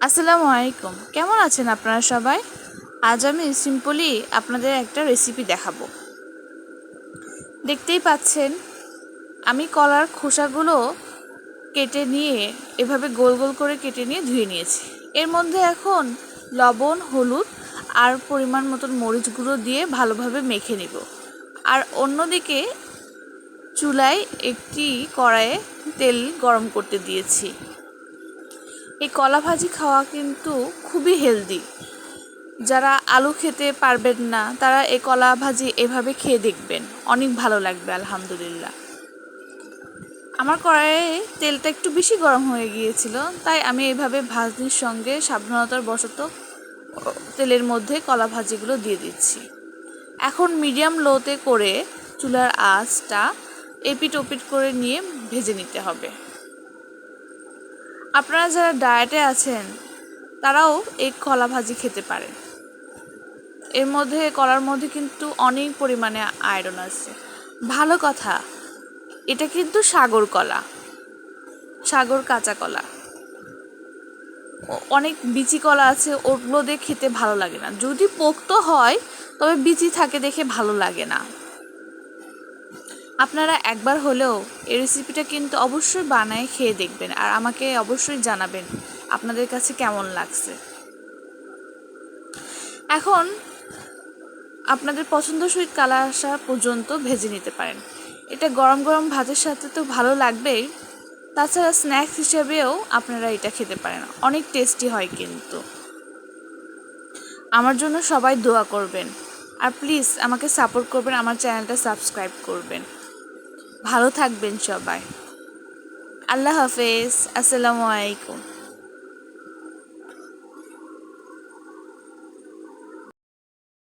আসসালামু আলাইকুম। কেমন আছেন আপনারা সবাই? আজ আমি সিম্পলি আপনাদের একটা রেসিপি দেখাবো। দেখতেই পাচ্ছেন আমি কলার খোসাগুলো কেটে নিয়ে এভাবে গোল গোল করে কেটে নিয়ে ধুয়ে নিয়েছি। এর মধ্যে এখন লবণ, হলুদ আর পরিমাণ মতন মরিচ গুঁড়ো দিয়ে ভালোভাবে মেখে নিব। আর অন্যদিকে চুলায় একটি কড়াইয়ে তেল গরম করতে দিয়েছি। এই কলা ভাজি খাওয়া কিন্তু খুবই হেলদি। যারা আলু খেতে পারবেন না তারা এই কলা ভাজি এভাবে খেয়ে দেখবেন, অনেক ভালো লাগবে আলহামদুলিল্লাহ। আমার কড়াইয়ে তেলটা একটু বেশি গরম হয়ে গিয়েছিল, তাই আমি এইভাবে ভাজির সঙ্গে সাবধানতার বশত তেলের মধ্যে কলা ভাজিগুলো দিয়ে দিচ্ছি। এখন মিডিয়াম লোতে করে চুলার আঁচটা এপিট ওপিট করে নিয়ে ভেজে নিতে হবে। আপনারা যারা ডায়েটে আছেন তারাও এই কলা ভাজি খেতে পারেন। এর মধ্যে কলার মধ্যে কিন্তু অনেক পরিমাণে আয়রন আছে। ভালো কথা, এটা কিন্তু সাগর কলা, সাগর কাঁচা কলা। অনেক বিচি কলা আছে, ওগুলো দিয়ে খেতে ভালো লাগে না। যদি পোক্ত হয় তবে বিচি থাকে দেখে ভালো লাগে না। আপনারা একবার হলেও এই রেসিপিটা কিন্তু অবশ্যই বানায় খেয়ে দেখবেন, আর আমাকে অবশ্যই জানাবেন আপনাদের কাছে কেমন লাগছে। এখন আপনাদের পছন্দসই কালার আসা পর্যন্ত ভেজে নিতে পারেন। এটা গরম গরম ভাতের সাথে তো ভালো লাগবেই, তাছাড়া স্ন্যাক্স হিসেবেও আপনারা এটা খেতে পারেন, অনেক টেস্টি হয় কিন্তু। আমার জন্য সবাই দোয়া করবেন, আর প্লিজ আমাকে সাপোর্ট করবেন, আমার চ্যানেলটা সাবস্ক্রাইব করবেন। ভালো থাকবেন সবাই। আল্লাহ হাফেজ। আসসালামু আলাইকুম।